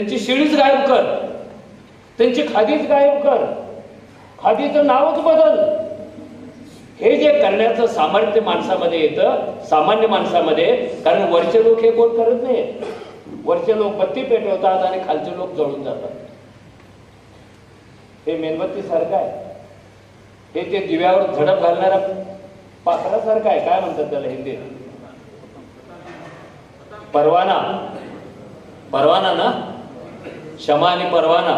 त्यांची शिळीच गायब कर, त्यांची खादीच गायब कर, खादीचं नावच बदल. हे जे करण्याचं सामर्थ्य माणसामध्ये येतं, सामान्य माणसामध्ये. कारण वरचे लोक हे कोण करत नाही. वरचे लोक बत्ती पेटवतात आणि खालचे लोक जळून जातात. हे मेणबत्ती सारखं आहे, हे ते दिव्यावर झडप घालणाऱ्या पाखरासारखं आहे. काय म्हणतात त्याला हिंदीत? परवाना. परवाना ना, क्षमा आणि परवाना.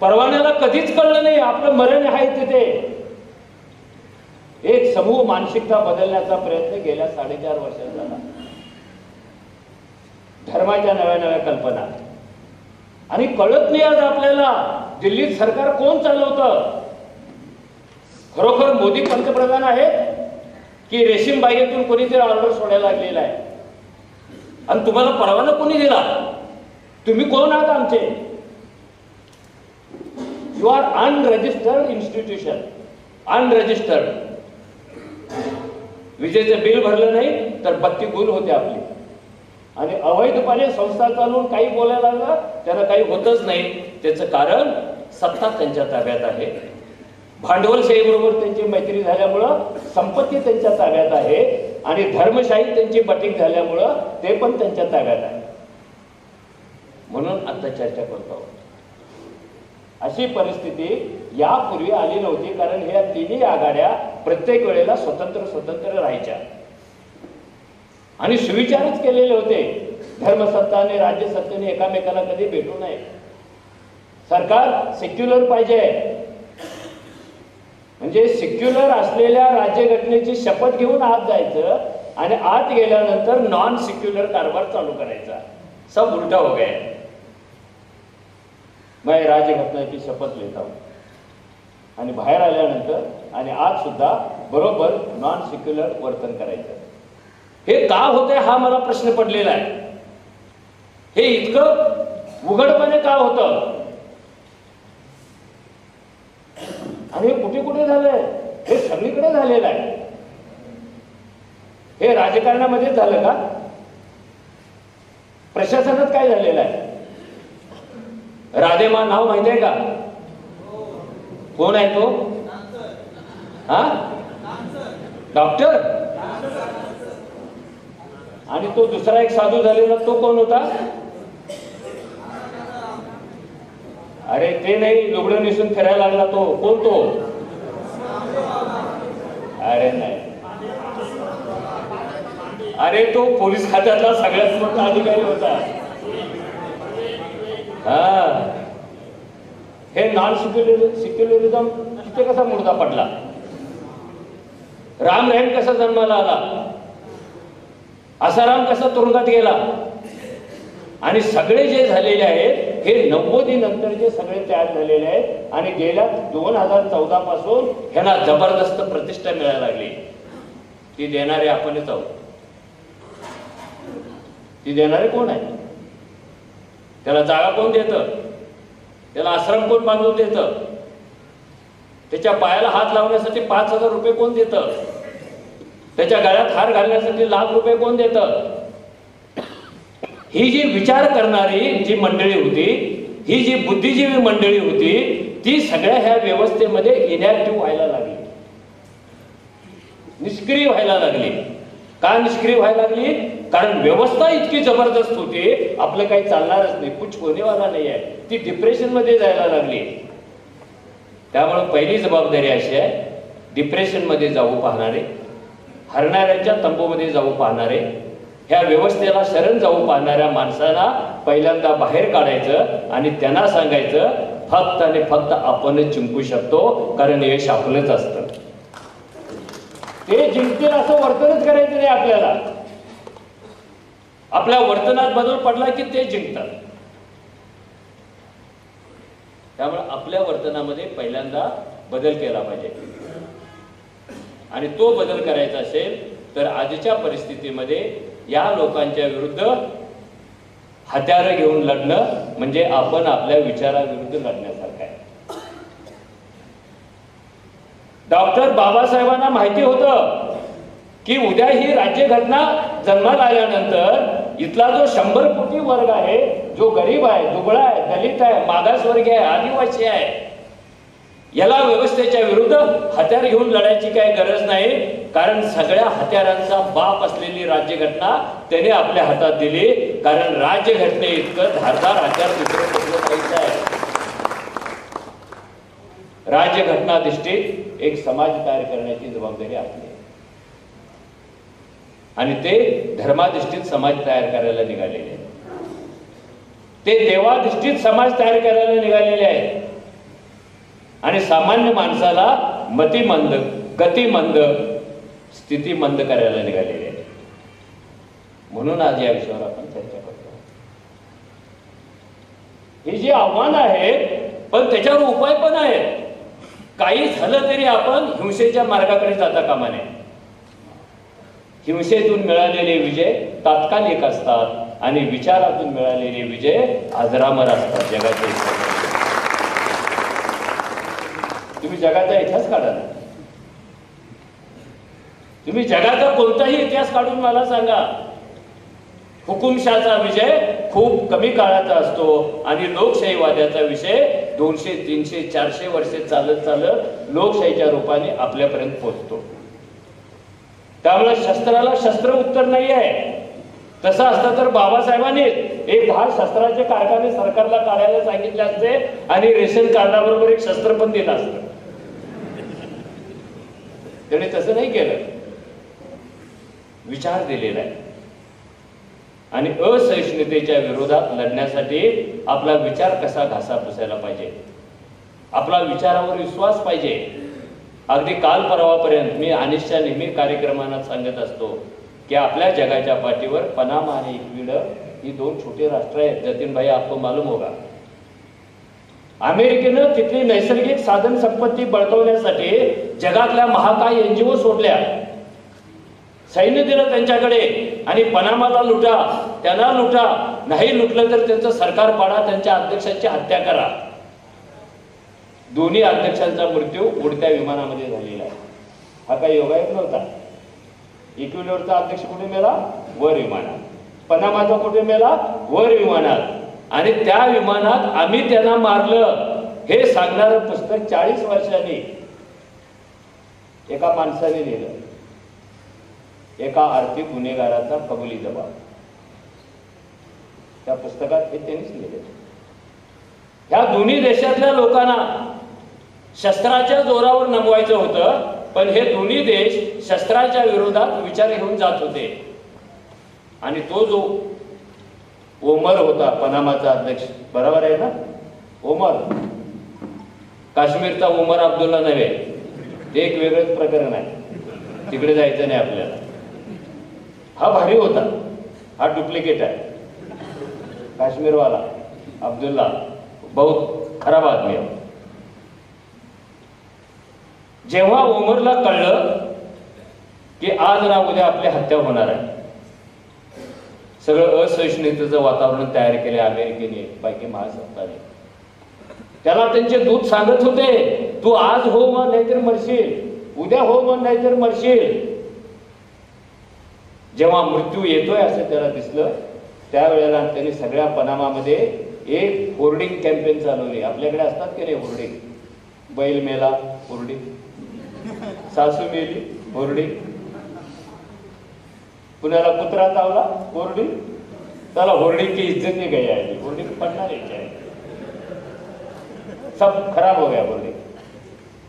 परवान्याला कधीच कळलं नाही आपलं मरण आहे तिथे. एक समूह मानसिकता बदलण्याचा प्रयत्न गेल्या 4.5 वर्षात झाला. धर्माच्या नव्या नव्या कल्पना. आणि कळत नाही आज आपल्याला दिल्लीत सरकार कोण चालवतं. खरोखर मोदी पंतप्रधान आहेत की रेशीम बागेतून कोणीतरी ऑर्डर सोडायला लागलेला आहे. आणि तुम्हाला परवाना कोणी दिला? तुम्ही कोण आहात आमचे? You are unregistered institution. Unregistered. विजेचं बिल भरलं नाही तर बत्ती गुल होते आपली. आणि अवैधपणे संस्था चालवून काही बोलायला लागलं त्याला काही होतच नाही. त्याचं कारण सत्ता त्यांच्या ताब्यात आहे. भांडवलशाही बरोबर त्यांची मैत्री झाल्यामुळं संपत्ती त्यांच्या ताब्यात आहे. आणि धर्मशाही त्यांची बटीक झाल्यामुळं ते पण त्यांच्या ताब्यात आहे. म्हणून आता चर्चा करतो. अशी परिस्थिती यापूर्वी आली नव्हती. कारण ह्या तिन्ही आघाड्या प्रत्येक वेळेला स्वतंत्र स्वतंत्र राहायच्या आणि सुविचारच केलेले होते. धर्मसत्ता आणि राज्यसत्तेने एकामेकाला कधी भेटू नये. सरकार सेक्युलर पाहिजे. म्हणजे सेक्युलर असलेल्या राज्यघटनेची शपथ घेऊन आत जायचं आणि आत गेल्यानंतर नॉन सेक्युलर कारभार चालू करायचा. सब उलटा हो गया. मैं राज्यघटनेची शपथ लेता हूं आणि बाहेर आल्यानंतर आणि आज सुद्धा बरोबर नॉन सेक्युलर वर्तन करायचं. हे का होतंय हा मला प्रश्न पडलेला आहे. हे इतकं उघडपणे का होतं आणि हे कुठे कुठे झालंय? हे सगळीकडे झालेलं आहे. हे राजकारणामध्ये झालं का? प्रशासनात काय झालेलं आहे? राधेमा नाव माहिती आहे का? कोण आहे तो? हा, डॉक्टर. आणि तो दुसरा एक साधू झालेला तो कोण होता? अरे ते नाही, लुगडं नेसून फिरायला लागला तो कोण? तो अरे नाही, अरे तो पोलीस खात्यातला सगळ्यात मोठा अधिकारी होता. हा, हे नॉन सेक्युलरिझम तिथे कसा मुर्दा पडला? राम रहीम कसा जन्माला आला? आसाराम कसा तुरुंगात गेला? आणि सगळे जे झालेले आहेत हे 90 नंतर जे सगळे तयार झालेले आहेत. आणि गेल्या 2014 पासून ह्यांना जबरदस्त प्रतिष्ठा मिळायला लागली. ती देणारे आपणच आहोत. ती देणारे कोण आहे? त्याला जागा कोण देतं? त्याला आश्रम कोण बांधून देतं? त्याच्या पायाला हात लावण्यासाठी 5,000 रुपये कोण देतं? त्याच्या गळ्यात हार घालण्यासाठी लाख रुपये कोण देतं? ही जी विचार करणारी जी मंडळी होती, ही जी बुद्धिजीवी मंडळी होती, ती सगळ्या ह्या व्यवस्थेमध्ये इनॅक्टिव्ह व्हायला लागली, निष्क्रिय व्हायला लागली. का निष्क्रिय व्हायला लागली? कारण व्यवस्था इतकी जबरदस्त होती, आपलं काही चालणारच नाही, कुछ होनेवाला नाही आहे. ती डिप्रेशन मध्ये जायला लागली. त्यामुळे पहिली जबाबदारी अशी आहे, डिप्रेशन मध्ये जाऊ पाहणारे, हरणाऱ्यांच्या तंबूमध्ये जाऊ पाहणारे, ह्या व्यवस्थेला शरण जाऊ पाहणाऱ्या माणसाला पहिल्यांदा बाहेर काढायचं आणि त्यांना सांगायचं फक्त आणि फक्त आपणच जिंकू शकतो, कारण यश आपलंच असतं. ते जिंकतील असं वर्तनच करायचं नाही आपल्याला. आपल्या वर्तनात बदल पडला की ते जिंकतात. त्यामुळे आपल्या वर्तनामध्ये पहिल्यांदा बदल केला पाहिजे. आणि तो बदल करायचा असेल तर आजच्या परिस्थितीमध्ये या लोकांच्या विरुद्ध हत्यारं घेऊन लढणं म्हणजे आपण आपल्या विचाराविरुद्ध लढण्यासारखं आहे. डॉक्टर बाबासाहेबांना माहिती होतं की उद्या ही राज्यघटना जन्माला आल्यानंतर इथला जो 100 कोटी वर्ग आहे, जो गरीब आहे, दुबळा आहे, दलित आहे, मागासवर्गीय आहे, आदिवासी आहे, याला व्यवस्थेच्या विरुद्ध हत्यार घेऊन लढायची काही गरज नाही. कारण सगळ्या हत्यारांचा बाप असलेली राज्यघटना त्याने आपल्या हातात दिली. कारण राज्यघटने इतकं धारदार हत्यार दुसरं कुठलं काहीच आहे. राज्यघटनाधिष्ठित एक समाज तयार करण्याची जबाबदारी आपली आहे आणि ते धर्माधिष्ठित समाज तयार करायला निघालेले आहे. ते देवाधिष्ठित समाज तयार करायला निघालेले आहेत आणि सामान्य माणसाला मतिमंद, गतिमंद, स्थितिमंद करायला निघालेले आहे. म्हणून आज या विषयावर आपण चर्चा करतो. ही जी आव्हानं आहेत पण त्याच्यावर उपाय पण आहेत. काही झालं तरी आपण हिंसेच्या मार्गाकडे जाता कामा नये. हिंसेतून मिळालेले विजय तात्कालिक असतात आणि विचारातून मिळालेले विजय अजरामर असतात. जगाच्या इतिहासात तुम्ही जगाचा इतिहास काढा ना. तुम्ही जगाचा कोणताही इतिहास काढून मला सांगा. हुकुमशाचा विजय खूप कमी काळाचा असतो आणि लोकशाहीवाद्याचा विषय 200, 300, 400 वर्षे चालत चालत लोकशाहीच्या रूपाने आपल्यापर्यंत पोहोचतो. त्यामुळे शस्त्राला शस्त्र उत्तर नाही आहे. तसं असतं तर बाबासाहेबांनी एक 10 शस्त्राचे कारखाने सरकारला काढायला सांगितले असते आणि रेशन कार्डाबरोबर एक शस्त्र पण दिलं असतं. त्याने तसं नाही केलं. विचार दिलेला आहे आणि असहिष्णुतेच्या विरोधात लढण्यासाठी आपला विचार कसा घासा पुसायला पाहिजे, आपला विचारावर विश्वास पाहिजे. अगदी काल परवापर्यंत मी अनिशच्या नेहमी कार्यक्रमांना सांगत असतो की आपल्या जगाच्या पाठीवर पनामा आणि इक्वेडर ही 2 छोटे राष्ट्र आहेत. जतीन भाई आपको मालूम होगा. अमेरिकेनं तिथली नैसर्गिक साधन संपत्ती बळकवण्यासाठी जगातल्या महाकाय NGO सोडल्या, सैन्य दिलं त्यांच्याकडे आणि पनामाला लुटा, त्यांना लुटा, नाही लुटलं तर त्यांचं सरकार पाडा, त्यांच्या अध्यक्षांची हत्या करा. दोन्ही अध्यक्षांचा मृत्यू उडत्या विमानामध्ये झालेला आहे. हा काही योगायोग नव्हता. इक्वेडोरचा अध्यक्ष कुठे मेला? वर विमानात. पनामाचा कुठे मेला? वर विमानात. आणि त्या विमानात आम्ही त्यांना मारलं हे सांगणारं पुस्तक 40 वर्षांनी एका माणसाने लिहिलं. एका आर्थिक गुन्हेगाराचा कबुली जबाब. त्या पुस्तकात हे त्यांनीच लिहिले. ह्या दोन्ही देशातल्या लोकांना शस्त्राच्या जोरावर नमवायचं होतं, पण हे दोन्ही देश शस्त्राच्या विरोधात विचार घेऊन जात होते. आणि तो जो ओमर होता पनामाचा अध्यक्ष, बरोबर आहे ना? ओमर, काश्मीरचा ओमर अब्दुल्ला नव्हे, ते एक वेगळंच प्रकरण आहे, तिकडे जायचं नाही आपल्याला. हा भारी होता, हा डुप्लिकेट आहे. काश्मीरवाला अब्दुल्ला बहुत खराब आदमी आहे. जेव्हा ओमरला कळलं की आज ना उद्या आपली हत्या होणार आहे, सगळं असहिष्णुतेचं वातावरण तयार केले अमेरिकेने, बाकी महासत्ताने. त्याला त्यांचे दूत सांगत होते, तू आज हो मग नाहीतर मरशील, उद्या हो मग नाहीतर मरशील. जेव्हा मृत्यू येतोय असं त्याला दिसलं, त्यावेळेला त्यांनी सगळ्या पनामामध्ये एक होर्डिंग कॅम्पेन चालवली. आपल्याकडे असतात की नाही होर्डिंग? बैल मेला होर्डिंग, सासू मेली होर्डिंग, पुण्याला कुत्रा चावला होर्डिंग. त्याला होर्डिंग की इज्जत नहीं गई आहे, होर्डिंग पडना नहीं चाहिए, सब खराब हो गया होर्डिंग.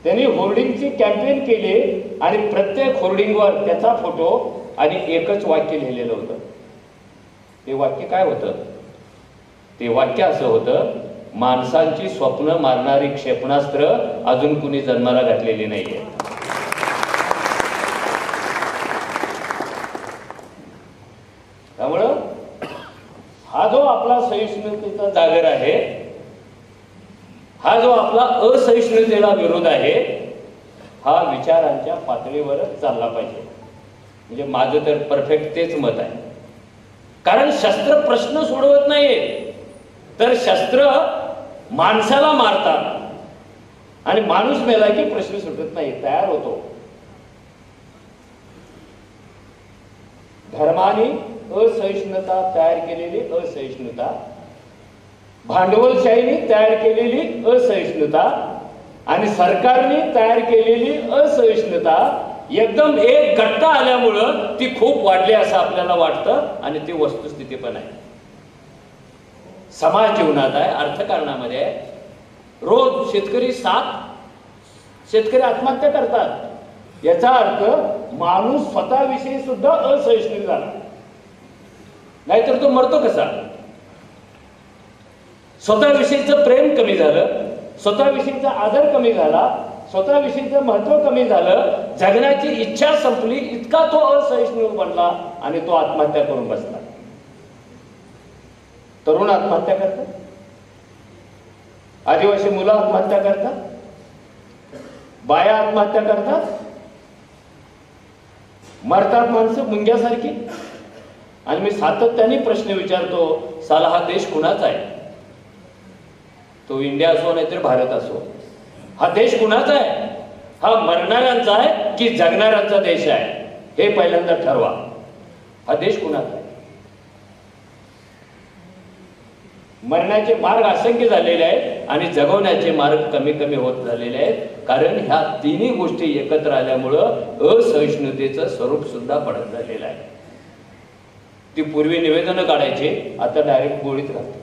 त्यांनी होर्डिंगची कॅम्पेन केली आणि प्रत्येक होर्डिंगवर त्याचा फोटो आणि एकच वाक्य लिहिलेलं होतं. ते वाक्य काय होतं? ते वाक्य असं होतं, माणसांची स्वप्न मारणारी क्षेपणास्त्र अजून कुणी जन्माला घातलेली नाहीये. त्यामुळं हा जो आपला सहिष्णुतेचा जागर आहे, हा जो आपला असहिष्णुतेला विरोध आहे, हा विचारांच्या पातळीवरच चालला पाहिजे. म्हणजे माझं तर परफेक्ट तेच मत आहे. कारण शस्त्र प्रश्न सोडवत नाही, तर शस्त्र माणसाला मारतात आणि माणूस मेला की प्रश्न सुटत नाही, तयार होतो. धर्माने असहिष्णुता तयार केलेली असहिष्णुता, भांडवलशाहीने तयार केलेली असहिष्णुता आणि सरकारने तयार केलेली असहिष्णुता एकदम एक गट्टा आल्यामुळं ती खूप वाढली असं आपल्याला वाटतं आणि ती वस्तुस्थिती पण आहे. समाज जीवनात आहे, अर्थकारणामध्ये आहे. रोज शेतकरी आत्महत्या करतात. याचा अर्थ माणूस स्वतःविषयी सुद्धा असहिष्णू झाला, नाहीतर तो मरतो कसा? स्वतःविषयीचं प्रेम कमी झालं, स्वतःविषयीचा आदर कमी झाला, स्वतःविषयीचं महत्व कमी झालं, जगण्याची इच्छा संपली, इतका तो असहिष्णू बनला आणि तो आत्महत्या करून बसला. तरुण आत्महत्या करतात, आदिवासी मुलं आत्महत्या करतात, बाया आत्महत्या करतात, मरतात माणसं मुंग्यासारखी. आणि मी सातत्याने प्रश्न विचारतो, साला हा देश कुणाचा आहे? तो इंडिया असो नाहीतर भारत असो, हा देश कुणाचा आहे? हा मरणाऱ्यांचा आहे की जगणाऱ्यांचा देश आहे? हे पहिल्यांदा ठरवा. हा देश कुणाचा आहे? मरण्याचे मार्ग असंख्य झालेले आहेत आणि जगवण्याचे मार्ग कमी कमी होत झालेले आहेत, कारण ह्या तिन्ही गोष्टी एकत्र आल्यामुळं असहिष्णुतेचं स्वरूप सुद्धा पडत झालेलं आहे. ती पूर्वी निवेदनं काढायची, आता डायरेक्ट गोळीत घालतो.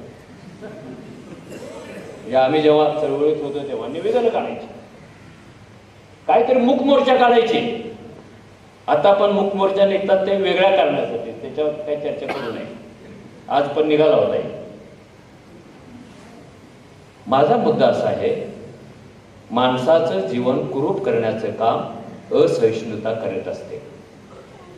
आम्ही जेव्हा चळवळीत होतो तेव्हा निवेदनं काढायची, काहीतरी मूक मोर्चा काढायची. आता पण मूक मोर्चा निघतात ते वेगळ्या कारणासाठी, त्याच्यावर काही चर्चा करू नये. आज पण निघाला होता. माझा मुद्दा असा आहे, माणसाचं जीवन कुरूप करण्याचं काम असहिष्णुता करत असते.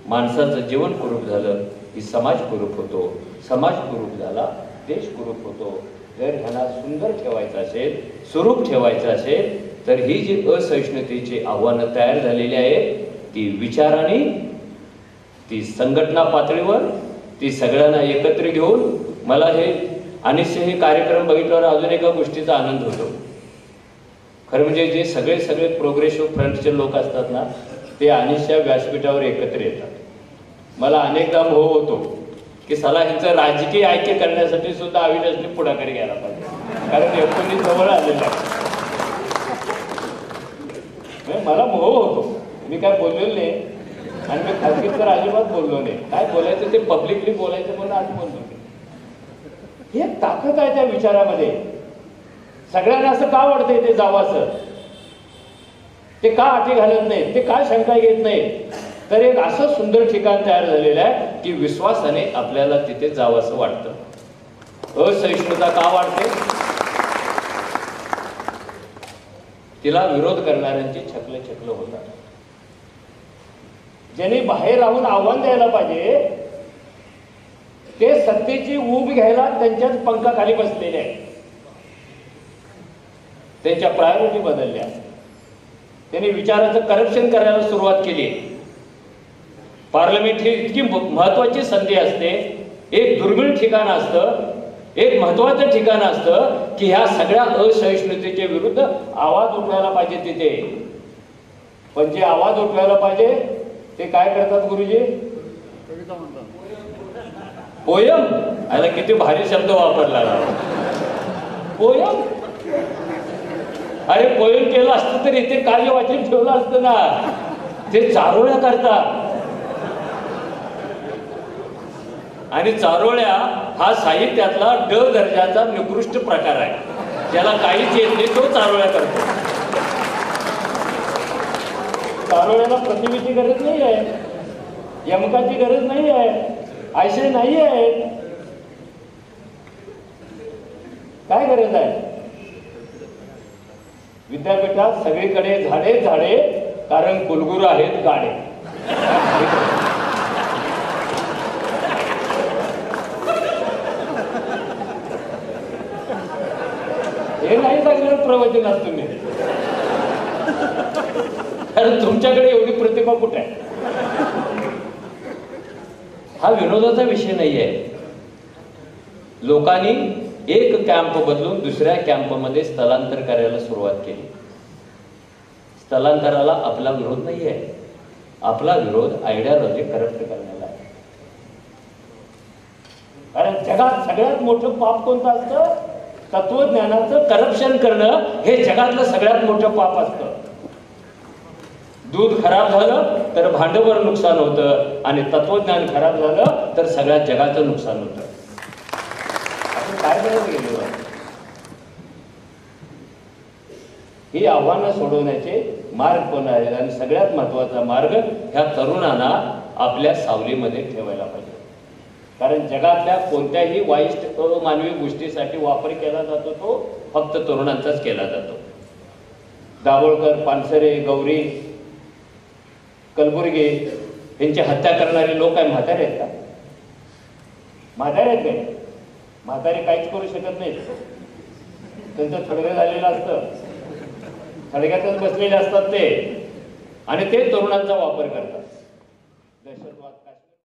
माणसाचं जीवन कुरूप झालं की समाज कुरूप होतो, समाज कुरूप झाला देश कुरूप होतो. जर ह्याला सुंदर ठेवायचं असेल, सुरूप ठेवायचं असेल, तर ही जी असहिष्णुतेची आव्हानं तयार झालेली आहेत, ती विचाराने, ती संघटना पातळीवर, ती सगळ्यांना एकत्र घेऊन, मला हे अनिश्चित हे कार्यक्रम बघितल्यावर अजून एका गोष्टीचा आनंद होतो. खरं म्हणजे जे सगळे प्रोग्रेसिव्ह फ्रंटचे लोक असतात ना, ते अनिश्चित व्यासपीठावर एकत्र येतात. मला अनेकदा मोह होतो की साला ह्यांचं राजकीय ऐक्य करण्यासाठी सुद्धा अविनाशने पुढाकारी घ्यायला पाहिजे, कारण 19 जवळ आलेलं आहे. मला मोह होतो, मी काय बोललेलो नाही आणि मी खाजगीत तर अजिबात बोललो नाही. काय बोलायचं ते पब्लिकली बोलायचं म्हणून आज बोललो. हे ताकद आहे त्या विचारामध्ये. सगळ्यांना असं का वाटतंय ते जावाचं, ते का अटी घालत नाही, ते का शंका घेत नाही? तर एक असं सुंदर ठिकाण तयार झालेलं आहे की विश्वासाने आपल्याला तिथे जावंसं वाटतं. असहिष्णुता का वाटते? तिला विरोध करणाऱ्यांची छकल होतात. ज्यांनी बाहेर राहून आव्हान द्यायला पाहिजे ते सत्तेची ऊब घ्यायला त्यांच्याच पंखाखाली बसलेले आहेत. त्यांच्या प्रायोरिटी बदलल्या. त्यांनी विचाराचं करप्शन करायला सुरुवात केली. पार्लमेंट ही इतकी महत्वाची संधी असते, एक दुर्मिळ ठिकाण असतं, एक महत्वाचं ठिकाण असतं की ह्या सगळ्या असहिष्णुतेच्या विरुद्ध आवाज उठवायला पाहिजे तिथे. पण जे आवाज उठवायला पाहिजे ते काय करतात गुरुजी? पोयम. याला किती भारी शब्द वापरला. पोयम. अरे पोयम केलं असतं तर इथे कार्य वाचन ठेवलं असतं ना. ते चारोळ्या करतात आणि चारोळ्या हा साहित्यातला ड दर्जाचा निकृष्ट प्रकार आहे. ज्याला काहीच येत नाही तो चारोळ्या करतो. चारोळ्याला प्रतिमेची गरज नाही आहे, यमकाची गरज नाही आहे, आयशे नाही आहे. काय गरज आहे? विद्यापीठात सगळीकडे झाडे झाडे, कारण कुलगुरू आहेत गाडे. हे नाही सांगणार प्रवचनात तुम्ही, कारण तुमच्याकडे एवढी प्रतिभा कुठे आहे? हा विनोदाचा विषय नाही आहे. लोकांनी एक कॅम्प बदलून दुसऱ्या कॅम्पमध्ये स्थलांतर करायला सुरुवात केली. स्थलांतराला आपला विरोध नाही आहे, आपला विरोध आयडियोलॉजी करप्ट करण्याला आहे. कारण जगात सगळ्यात मोठं पाप कोणतं असतं? तत्वज्ञानाचं करप्शन करणं हे जगातलं सगळ्यात मोठं पाप असतं. दूध खराब झालं तर भांडवल नुकसान होतं आणि तत्वज्ञान खराब झालं तर सगळ्या जगाचं नुकसान होतं. आपण काय करत गेलो? ही आव्हानं सोडवण्याचे मार्ग पण आहेत आणि सगळ्यात महत्वाचा मार्ग ह्या तरुणांना आपल्या सावलीमध्ये ठेवायला पाहिजे. कारण जगातल्या कोणत्याही वाईट मानवी गोष्टीसाठी वापर केला जातो तो फक्त तरुणांचाच केला जातो. दाभोळकर, पानसरे, गौरी, कलबुर्गी यांची हत्या करणारे लोक काय म्हातारे आहेत का? म्हातारे आहेत काय? म्हातारे काहीच करू शकत नाहीत. त्यांचं थडगं झालेलं असतं, थडग्यातच बसलेले असतात ते आणि ते तरुणांचा वापर करतात. दहशतवाद